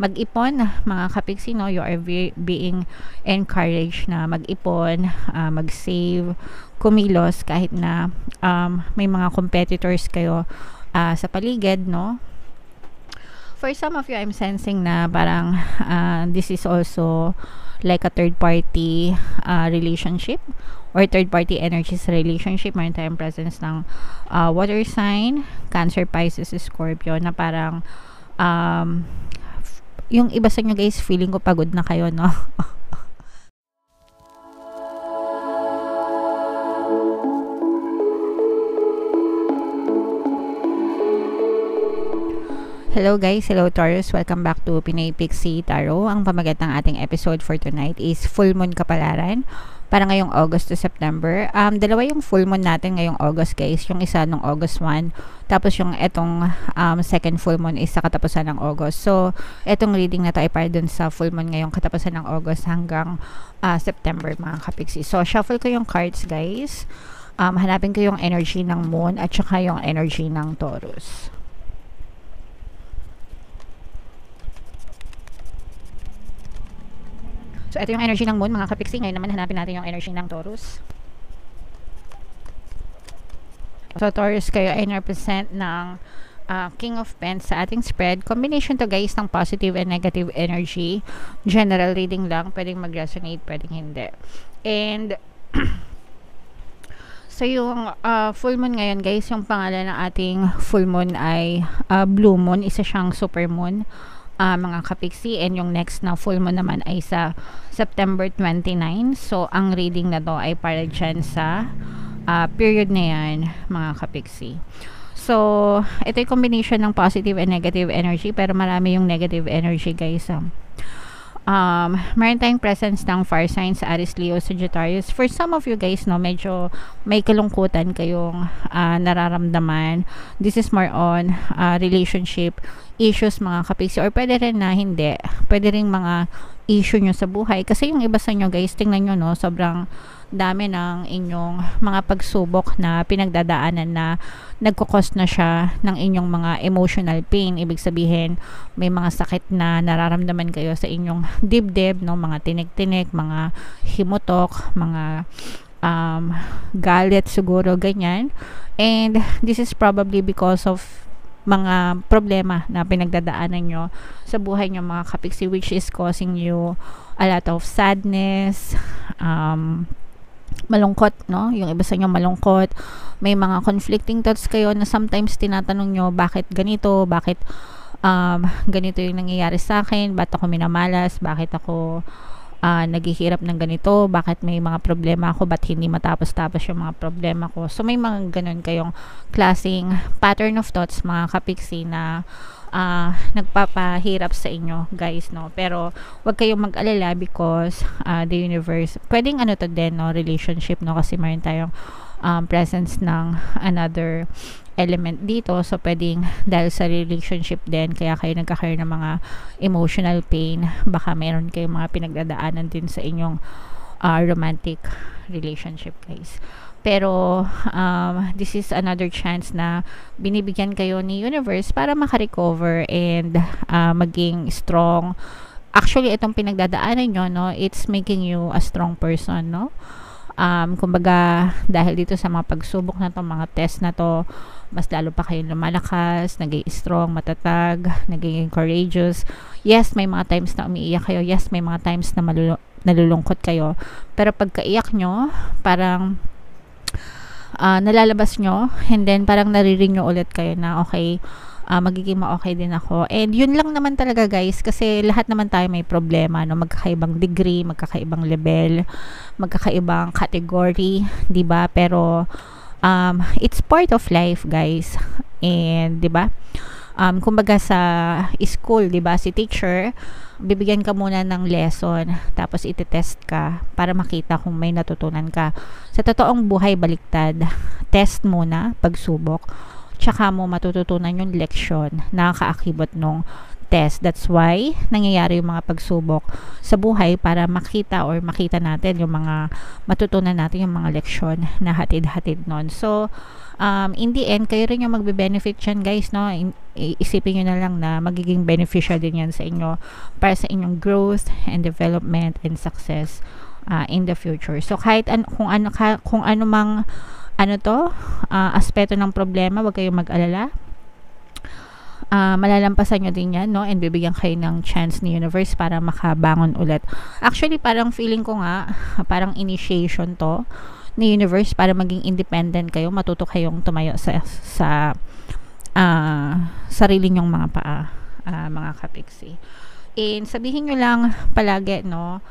Mag-ipon, mga kapiksi, no? You are being encouraged na mag-ipon, mag-save, kumilos kahit na may mga competitors kayo sa paligid, no? For some of you, I'm sensing na parang this is also like a third party relationship or third party energies relationship. Meron tayong presence ng water sign, Cancer, Pisces, Scorpio, na parang yung iba sa inyo guys, feeling ko pagod na kayo, no? Hello guys, hello Taurus, welcome back to Pinay Pixie Tarot. Ang pamagat ng ating episode for tonight is Full Moon Kapalaran para ngayong August to September. Dalawa yung full moon natin ngayong August guys, yung isa nung August 1, tapos yung etong second full moon is sa katapusan ng August. So, etong reading na to ay para dun sa full moon ngayong katapusan ng August hanggang September, mga kapiksi. So, shuffle ko yung cards guys. Hanapin ko yung energy ng moon at saka yung energy ng Taurus. So, ito yung energy ng moon, mga kapiksi. Ngayon naman, hanapin natin yung energy ng Taurus. So, Taurus, kayo ay represent ng King of Pents sa ating spread. Combination to guys ng positive and negative energy. General reading lang. Pwedeng mag-resonate, pwedeng hindi. And, so yung full moon ngayon guys, yung pangalan ng ating full moon ay blue moon. Isa siyang super moon. Mga kapiksi, and yung next na full moon naman ay sa September 29. So, ang reading na to ay para dyan sa period na yan, mga kapiksi. So, ito yung combination ng positive and negative energy, pero marami yung negative energy guys. Meron tayong presence ng fire signs sa Aries, Leo, Sagittarius. For some of you guys, no, medyo may kalungkutan kayong nararamdaman. This is more on relationship issues, mga kapiksi, or pwede rin na hindi. Pwede rin mga issue nyo sa buhay. Kasi yung iba sa inyo guys, tingnan nyo, no, sobrang dami ng inyong mga pagsubok na pinagdadaanan na nagkukos na siya ng inyong mga emotional pain. Ibig sabihin, may mga sakit na nararamdaman kayo sa inyong dibdib, no? Mga tinik-tinik, mga himutok, mga galit siguro, ganyan. And this is probably because of mga problema na pinagdadaanan nyo sa buhay nyo, mga kapiksi, which is causing you a lot of sadness, malungkot, no? Yung iba sa inyo malungkot, may mga conflicting thoughts kayo na sometimes tinatanong nyo, bakit ganito, bakit ganito yung nangyayari sa akin, bakit ako minamalas, bakit ako naghihirap ng ganito, bakit may mga problema ako, bakit hindi matapos-tapos yung mga problema ko. So may mga ganun kayong klaseng pattern of thoughts, mga kapiksi, na nagpapahirap sa inyo guys, no? Pero wag kayong mag-alala because the universe, pwedeng ano to din, no, relationship, no, kasi mayroon tayong presence ng another element dito. So pwedeng dahil sa relationship din kaya kayo nagkakaroon ng mga emotional pain. Baka meron kayong mga pinagdadaanan din sa inyong romantic relationship guys. Pero this is another chance na binibigyan kayo ni universe para makarecover and maging strong. Actually, itong pinagdadaanan nyo, no, it's making you a strong person, no? Kumbaga, dahil dito sa mga pagsubok na to, mga test na to, mas lalo pa kayong lumalakas, naging strong, matatag, naging courageous. Yes, may mga times na umiiyak kayo. Yes, may mga times na nalulungkot kayo. Pero pagkaiyak nyo, parang nalalabas nyo, and then parang nariring nyo ulit kayo na okay, magiging ma-okay din ako. And yun lang naman talaga guys, kasi lahat naman tayo may problema, no? Magkakaibang degree, magkakaibang level, magkakaibang category, 'di ba? Pero it's part of life guys. And 'di ba? Kumbaga sa school, 'di ba, si teacher bibigyan ka muna ng lesson, tapos ite-test ka para makita kung may natutunan ka. Sa totoong buhay, baliktad. Test muna, pagsubok, tsaka mo matututunan yung leksyon na kaakibot nung test. That's why nangyayari yung mga pagsubok sa buhay para makita natin yung mga matutunan natin, yung mga leksyon na hatid-hatid nun. So, in the end, kayo rin yung magbe-benefit yan, guys, no? Isipin nyo na lang na magiging beneficial din yan sa inyo para sa inyong growth and development and success in the future. So, kahit kung ano mang aspeto ng problema, wag kayong mag-alala. Malalampasan nyo din yan, no? And bibigyan kayo ng chance ni universe para makabangon ulit. Actually, parang feeling ko nga, parang initiation to ni universe para maging independent kayo, matuto kayong tumayo sa sarili nyong mga paa, mga kapiksi. And sabihin nyo lang palagi, no?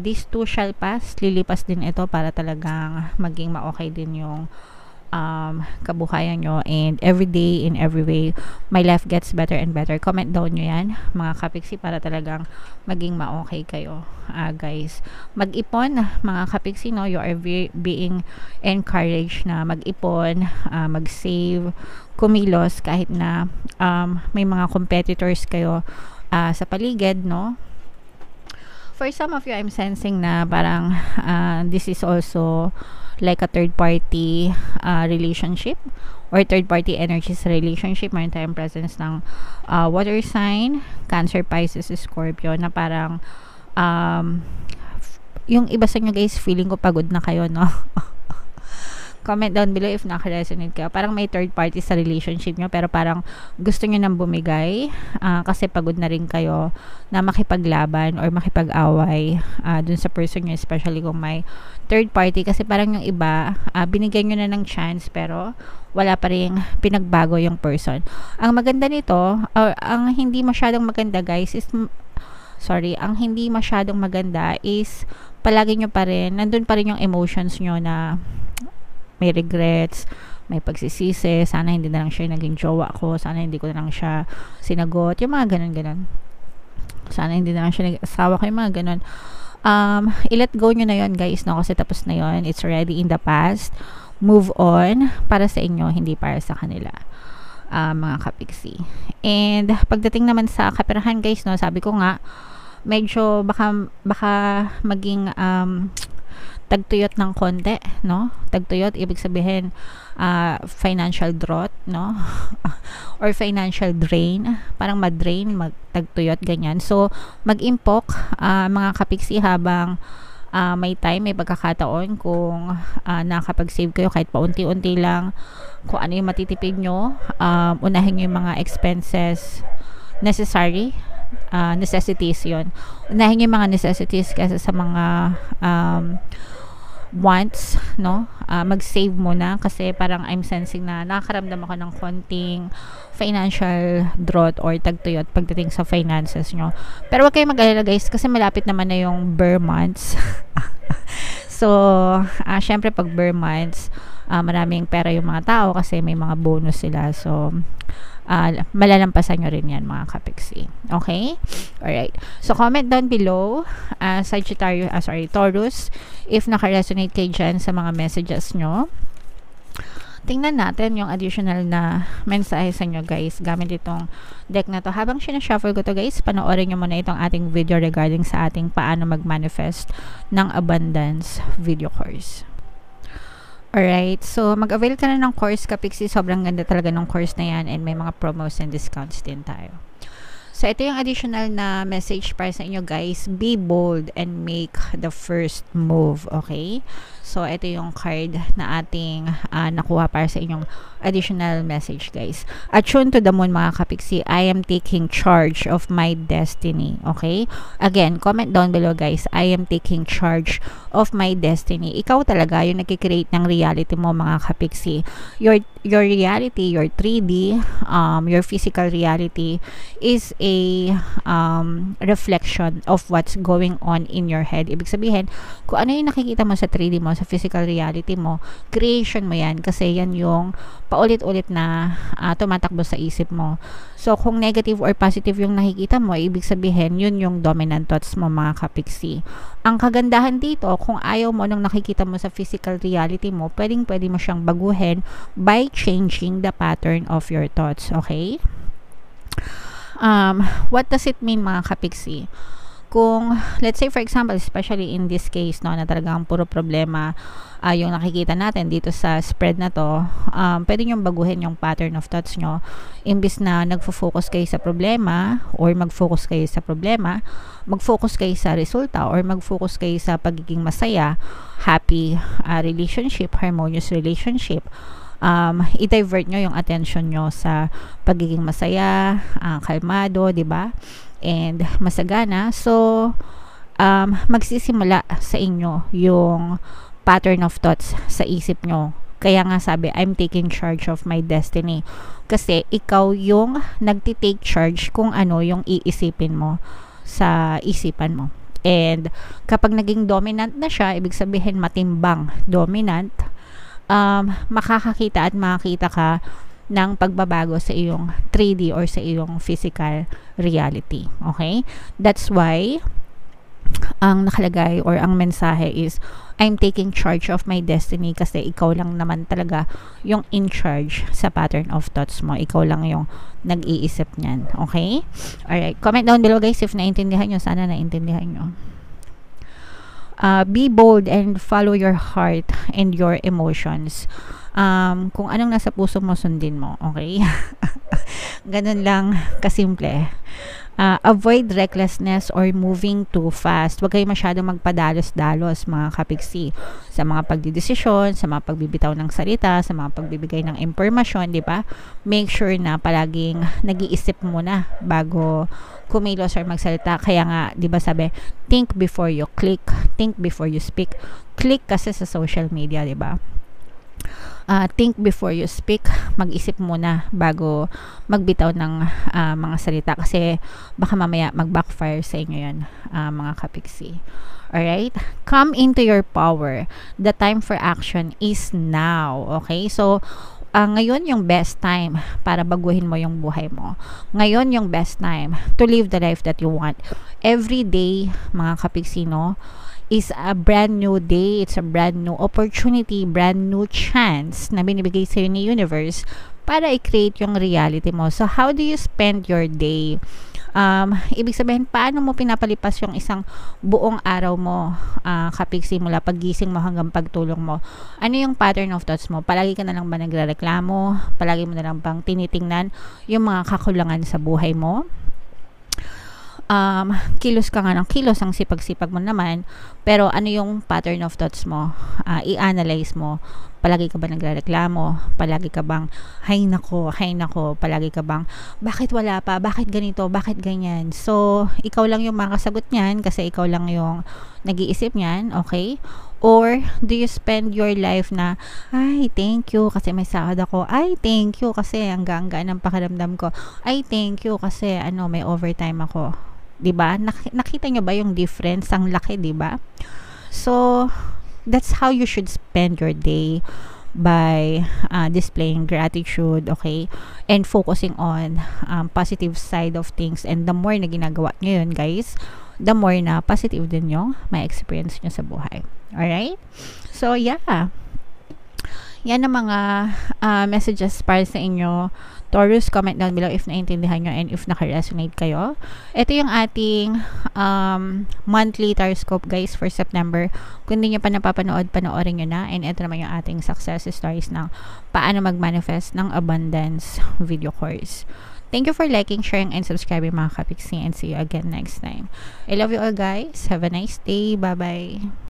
This too shall pass. Lilipas din ito para talagang maging ma-okay din yung kabuhayan nyo, and every day in every way my life gets better and better. Comment down nyo yan, mga kapiksi, para talagang maging ma-okay kayo, guys. Mag-ipon, mga kapiksi, no? You are being encouraged na mag-ipon, mag-save, kumilos kahit na may mga competitors kayo sa paligid, no? For some of you, I'm sensing na parang this is also like a third party relationship or third party energies relationship. Mayroon tayong presence ng water sign, Cancer, Pisces, Scorpio, na parang yung iba sa inyo, guys, feeling ko pagod na kayo, no? Comment down below if naka-resonate kayo. Parang may third party sa relationship nyo, pero parang gusto nyo nang bumigay kasi pagod na rin kayo na makipaglaban or makipag-away dun sa person nyo, especially kung may third party. Kasi parang yung iba, binigyan nyo na ng chance, pero wala pa rin pinagbago yung person. Ang maganda nito, ang hindi masyadong maganda, guys, is ang hindi masyadong maganda is palagi nyo pa rin, nandun pa rin yung emotions nyo na may regrets, may pagsisisi, sana hindi na lang siya naging jowa ko, sana hindi ko na lang siya sinagot, yung mga ganun-ganun. Sana hindi na lang siya nag-asawa ko, yung mga ganun. I-let go nyo na yon, guys, no? Kasi tapos na yon, it's already in the past. Move on, para sa inyo, hindi para sa kanila, mga kapiksi. And pagdating naman sa kaperahan, guys, no, sabi ko nga, medyo baka maging tagtuyot ng konti, no? Tagtuyot, ibig sabihin financial drought, no? Or financial drain, parang ma-drain, magtagtuyot, ganyan. So, mag-impok, mga kapiksi, habang may time, may pagkakataon, kung nakapag-save kayo kahit paunti-unti lang, kung ano yung matitipid nyo, unahin nyo yung mga expenses necessary, necessities yon. Unahin nyo yung mga necessities kaysa sa mga wants, no? Mag-save muna kasi parang I'm sensing na nakakaramdam ako ng konting financial drought or tagtuyot pagdating sa finances nyo. Pero wag kayong mag-alala, guys, kasi malapit naman na yung Bear months. So, syempre pag Bear months, maraming pera yung mga tao kasi may mga bonus sila. So, malalampasan nyo rin yan, mga kapiksi. Okay? Alright. So, comment down below, Taurus, if naka-resonate kayo dyan sa mga messages nyo. Tingnan natin yung additional na mensahe sa inyo, guys, gamit itong deck na to. Habang sinashuffle ko to, guys, panoorin nyo muna itong ating video regarding sa ating paano mag-manifest ng abundance video course. Alright, so mag-avail ka na ng course, kapiksi. Sobrang ganda talaga ng course na yan, and may mga promos and discounts din tayo. So, ito yung additional na message para sa inyo, guys. Be bold and make the first move, okay? So, ito yung card na ating nakuha para sa inyong additional message, guys. Attune to the moon, mga kapiksi. I am taking charge of my destiny, okay? Again, comment down below, guys. I am taking charge of my destiny. Ikaw talaga yung nagkikreate ng reality mo, mga kapiksi. Your reality, your 3D, your physical reality is a reflection of what's going on in your head. Ibig sabihin, kung ano yung nakikita mo sa 3D mo, sa physical reality mo, creation mo yan, kasi yan yung paulit-ulit na tumatakbo sa isip mo. So, kung negative or positive yung nakikita mo, ibig sabihin, yun yung dominant thoughts mo, mga kapiksi. Ang kagandahan dito, kung ayaw mo nung nakikita mo sa physical reality mo, pwede mo siyang baguhin by changing the pattern of your thoughts, okay? What does it mean, mga kapiksi? Kung, let's say for example, especially in this case, no, na talagang puro problema yung nakikita natin dito sa spread na to, pwede nyo baguhin yung pattern of thoughts nyo. Imbis na nagfo-focus kayo sa problema or mag-focus kayo sa problema, mag-focus kayo sa resulta or mag-focus kayo sa pagiging masaya, happy relationship, harmonious relationship. I-divert nyo yung attention nyo sa pagiging masaya, kalmado, di ba? And masagana. So, magsisimula sa inyo yung pattern of thoughts sa isip nyo. Kaya nga sabi, I'm taking charge of my destiny. Kasi ikaw yung nagtitake charge kung ano yung iisipin mo sa isipan mo. And kapag naging dominant na siya, ibig sabihin matimbang dominant, makakakita at makakita ka ng pagbabago sa iyong 3D or sa iyong physical reality. Okay? That's why ang nakalagay or ang mensahe is I'm taking charge of my destiny, kasi ikaw lang naman talaga yung in charge sa pattern of thoughts mo. Ikaw lang yung nag-iisip niyan. Okay? Alright. Comment down below guys if naintindihan nyo. Sana naintindihan nyo. Be bold and follow your heart and your emotions. Kung anong nasa puso mo, sundin mo. Okay? Ganun lang kasimple. Avoid recklessness or moving too fast. Huwag kayo masyadong magpadalos-dalos, mga kapiksi, sa mga pagdidesisyon, sa mga pagbibitaw ng salita, sa mga pagbibigay ng impormasyon, di ba? Make sure na palaging nag-iisip muna bago kumilos or magsalita. Kaya nga, di ba sabi, think before you click, think before you speak. Click kasi sa social media, di ba? Think before you speak. Mag-isip muna bago magbitaw ng mga salita, kasi baka mamaya mag-backfire sa inyo yan, mga kapiksi. Alright? Come into your power. The time for action is now. Okay? So, ngayon yung best time para baguhin mo yung buhay mo. Ngayon yung best time to live the life that you want. Every day, mga kapiksi, no, is a brand new day. It's a brand new opportunity, brand new chance na binibigay sa'yo ni universe para i-create yung reality mo. So, how do you spend your day? Ibig sabihin, paano mo pinapalipas yung isang buong araw mo, kapiksi, mula paggising mo hanggang pagtulog mo? Ano yung pattern of thoughts mo? Palagi ka na lang ba nagrereklamo? Palagi mo na lang bang tinitingnan yung mga kakulangan sa buhay mo? Kilos ka nga ng kilos, ang sipag-sipag mo naman, pero ano yung pattern of thoughts mo? I-analyze mo. Palagi ka ba nagrereklamo? Palagi ka bang hay nako, palagi ka bang bakit wala pa, bakit ganito, bakit ganyan? So, ikaw lang yung makasagot niyan kasi ikaw lang yung nag-iisip niyan, okay? Or do you spend your life na, ay, thank you kasi may sahod ako. Ay, thank you kasi ang gaan-gaan ng pakiramdam ko. Ay, thank you kasi may overtime ako. 'Di ba? Nakita nyo ba yung difference? Ang laki, 'di ba? So, that's how you should spend your day, by displaying gratitude, okay? And focusing on positive side of things. And the more na ginagawa nyo yun, guys, the more na positive din yung may experience nyo sa buhay. Alright? So, yeah. Yan ang mga messages para sa inyo, Taurus. Comment down below if naintindihan nyo and if naka-resonate kayo. Ito yung ating monthly Taroscope, guys, for September. Kung hindi nyo pa napapanood, panoorin nyo na. And ito naman yung ating success stories ng paano mag-manifest ng abundance video course. Thank you for liking, sharing, and subscribing, mga kapiksi, and see you again next time. I love you all, guys. Have a nice day. Bye-bye.